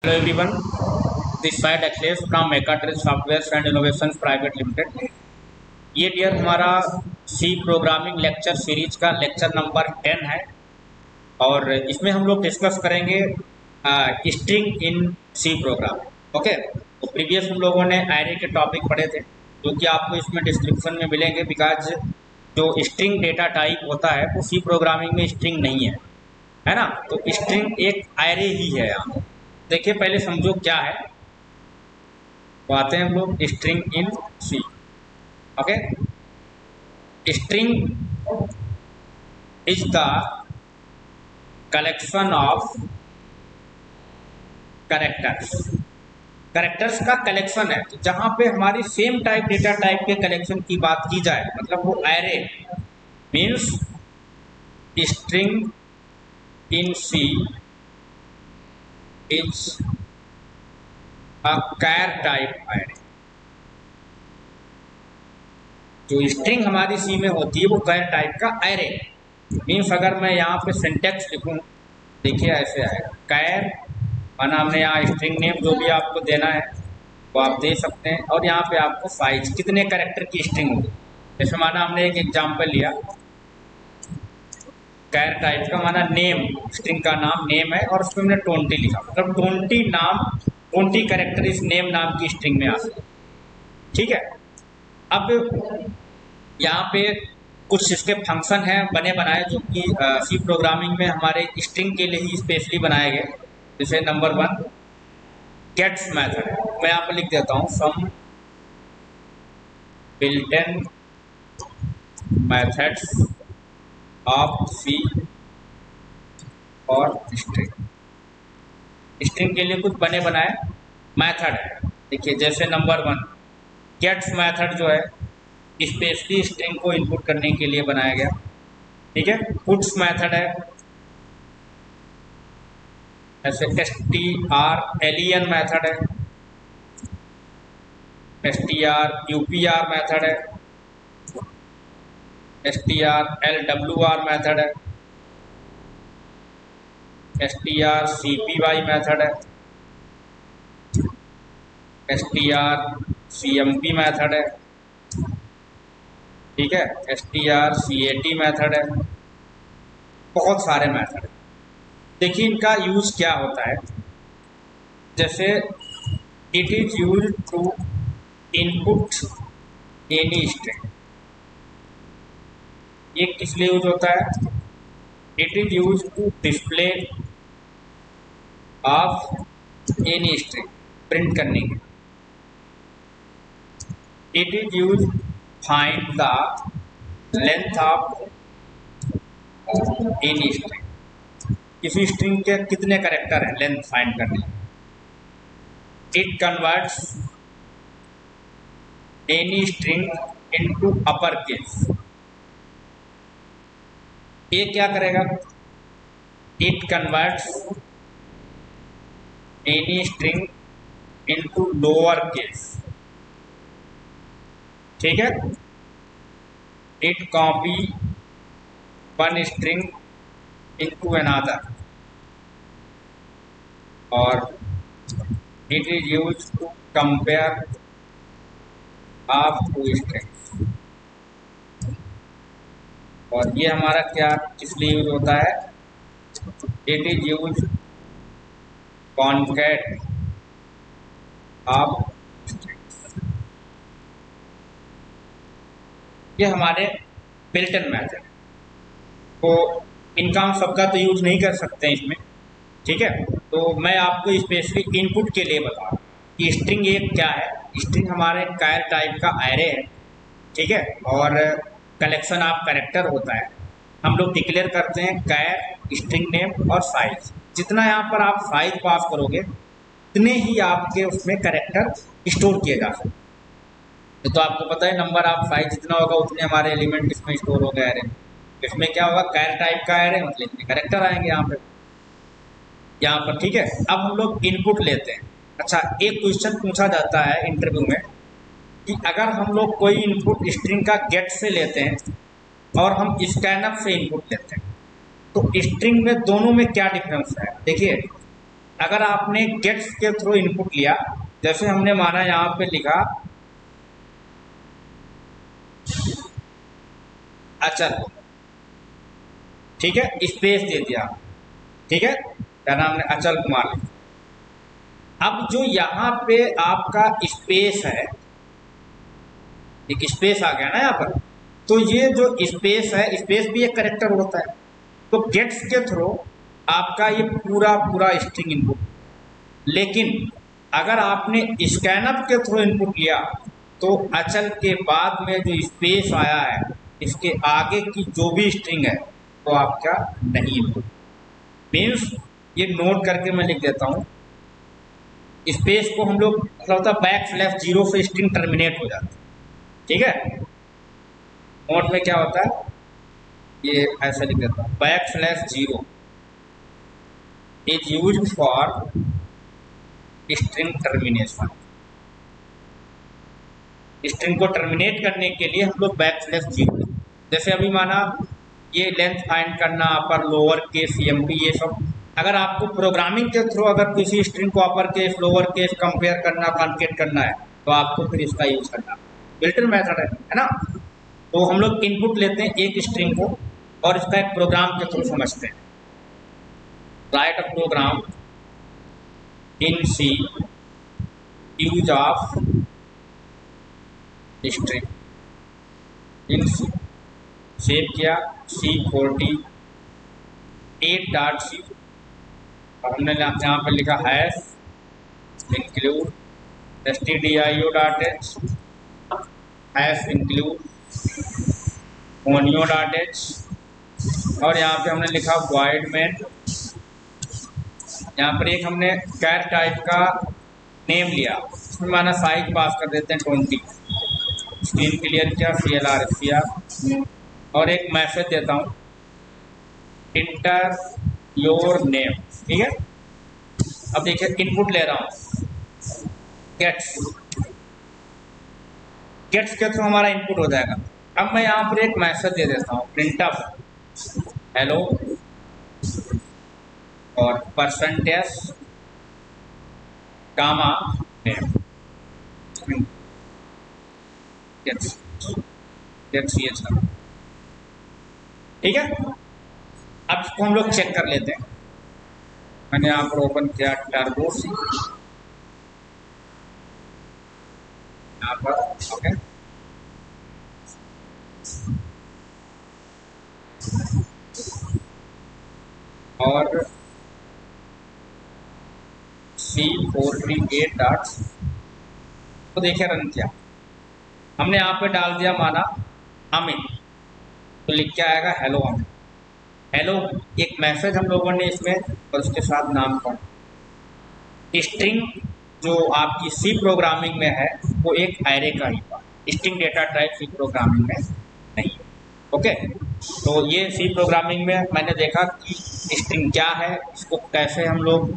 Hello everyone, this side Akhilesh from Mechatronics Software and Innovations Private Limited। ये dear हमारा C programming lecture series का lecture number 10 है और इसमें हम लोग डिस्कस करेंगे string in C program. Okay, तो प्रीवियस हम लोगों ने एरे के टॉपिक पढ़े थे जो कि आपको इसमें डिस्क्रिप्शन में मिलेंगे। बिकॉज जो स्ट्रिंग डेटा टाइप होता है वो सी प्रोग्रामिंग में स्ट्रिंग नहीं है ना। तो स्ट्रिंग एक एरे ही है। यहाँ देखिए, पहले समझो क्या है, तो आते हैं हम लोग string in C. Okay, string is the collection of characters का कलेक्शन है। तो जहां पे हमारी सेम टाइप डेटा टाइप के कलेक्शन की बात की जाए, मतलब वो array means string in C is a char type array. जो स्ट्रिंग हमारी सी में होती है वो कैर टाइप का एरे मीन्स, अगर मैं यहाँ पे सिंटेक्स लिखूं, देखिए ऐसे आएगा कैर माना हमने यहाँ स्ट्रिंग नेम जो भी आपको देना है वो आप दे सकते हैं, और यहाँ पे आपको साइज कितने कैरेक्टर की स्ट्रिंग होगी। जैसे माना हमने एक एग्जांपल लिया कैर टाइप का, माना नेम, स्ट्रिंग का नाम नेम है और उसमें हमने 20 लिखा, मतलब 20 नाम 20 कैरेक्टर इस नेम नाम की स्ट्रिंग में आ सकते। ठीक है, अब यहाँ पे कुछ इसके फंक्शन हैं बने बनाए जो कि सी प्रोग्रामिंग में हमारे स्ट्रिंग के लिए ही स्पेशली बनाए गए। जैसे नंबर 1 गेट्स मेथड है, मैं यहाँ पर लिख देता हूँ सम बिल्ट इन मेथड्स ऑफ सी और स्ट्रिंग। स्ट्रिंग के लिए कुछ बने बनाए मेथड है। देखिए जैसे नंबर 1 गेट्स मेथड जो है स्पेशली स्ट्रिंग को इनपुट करने के लिए बनाया गया। ठीक है, पुट्स मेथड है, ऐसे strlen मेथड है, strupr मेथड है, strlwr मेथड है, strcpy मेथड है, strcmp मेथड है। ठीक है, strcat मेथड है, बहुत सारे मेथड है। देखिए इनका यूज क्या होता है। जैसे it is use to input any string, ये किस लिए यूज होता है? It is use to display of any string, print करने के। It is use find the length of any string, किसी स्ट्रिंग के कितने कैरेक्टर हैं लेंथ फाइंड करने। It converts any string into upper case, ये क्या करेगा? It converts any string into lower case. ठीक है, it copy one string into another और it is used to compare of two strings। और ये हमारा क्या किस लिए यूज होता है? it is used concat of strings। ये हमारे बिल्ट इन मेथड, तो इनका हम सबका तो यूज नहीं कर सकते हैं इसमें। ठीक है, तो मैं आपको स्पेशली इनपुट के लिए बता रहा हूँ कि स्ट्रिंग एक क्या है। स्ट्रिंग हमारे कैर टाइप का एरे है। ठीक है, और कलेक्शन ऑफ कैरेक्टर होता है। हम लोग डिक्लेयर करते हैं कैर स्ट्रिंग नेम और साइज। जितना यहाँ पर आप साइज पास करोगे उतने ही आपके उसमें कैरेक्टर स्टोर किए जा सकते। तो आपको पता है नंबर ऑफ साइज जितना होगा उतने हमारे एलिमेंट इसमें स्टोर हो गए एरे। इसमें क्या होगा? कैर टाइप का एरे, मतलब इतने कैरेक्टर आएंगे यहाँ पर। ठीक है, अब हम लोग इनपुट लेते हैं। अच्छा, एक क्वेश्चन पूछा जाता है इंटरव्यू में कि अगर हम लोग कोई इनपुट स्ट्रिंग का गेट से लेते हैं और हम स्कैनफ से इनपुट लेते हैं तो स्ट्रिंग में दोनों में क्या डिफरेंस है? देखिए अगर आपने गेट्स के थ्रू इनपुट लिया, जैसे हमने माना यहाँ पे लिखा अचल, ठीक है, स्पेस दे दिया, ठीक है, क्या नाम है, अचल कुमार। अब जो यहाँ पे आपका स्पेस है, एक स्पेस आ गया ना यहाँ पर, तो ये जो स्पेस है, स्पेस भी एक कैरेक्टर होता है। तो गेट्स के थ्रू आपका ये पूरा पूरा स्ट्रिंग इनपुट, लेकिन अगर आपने स्कैनअप के थ्रू इनपुट लिया तो अचल के बाद में जो स्पेस आया है, इसके आगे की जो भी स्ट्रिंग है वो आपका नहीं इनपुट। मीन्स ये नोट करके मैं लिख देता हूँ, स्पेस को हम लोग होता \0 से स्ट्रिंग टर्मिनेट हो जाती है, ठीक है। नोट में क्या होता है, ये ऐसा लिख देता हूँ, \0 is used for string termination. String को टर्मिनेट करने के लिए हम लोग \0, जैसे अभी माना ये लेंथ फाइंड करना, अपर लोअर केस, CMP, ये सब अगर आपको प्रोग्रामिंग के थ्रू अगर किसी स्ट्रिंग को upper case lower case compare करना, कॉन्केट करना है, तो आपको फिर इसका यूज करना, बिल्ट इन मेथड है ना। तो हम लोग इनपुट लेते हैं एक स्ट्रिंग को और इसका एक प्रोग्राम के थ्रू समझते हैं। Write a program in C use of string in C, save किया C48.C, और हमने यहाँ पर लिखा hash include stdio.h, hash include onio.h, और यहाँ पे हमने लिखा void main। यहाँ पर एक हमने कैर टाइप का नेम लिया, इसमें माना साइज पास कर देते हैं 20, स्क्रीन क्लियर किया CLR, और एक मैसेज देता हूँ इंटर योर नेम, ठीक है। अब देखिए इनपुट ले रहा हूँ गेट्स के थ्रू हमारा इनपुट हो जाएगा। अब मैं यहाँ पर एक मैसेज दे देता हूँ printf हेलो और %s गामा नेम गेट्स, ठीक है। अब इसको हम लोग चेक कर लेते हैं। मैंने यहाँ पर ओपन किया टर्बो सी, यहाँ पर ओके, और C438 तो देखिए रन किया, हमने यहाँ पे डाल दिया माना अमित, तो लिख के आएगा हेलो अमित। हेलो एक मैसेज हम लोगों ने इसमें, और उसके साथ नाम का स्ट्रिंग जो आपकी सी प्रोग्रामिंग में है वो एक एरे का ही था, string data type C programming में नहीं है, ओके। तो ये सी प्रोग्रामिंग में मैंने देखा कि स्ट्रिंग क्या है, इसको कैसे हम लोग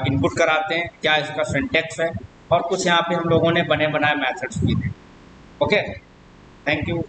इनपुट कराते हैं, क्या इसका सिंटैक्स है, और कुछ यहाँ पे हम लोगों ने बने बनाए मैथड्स भी थे, ओके। Thank you.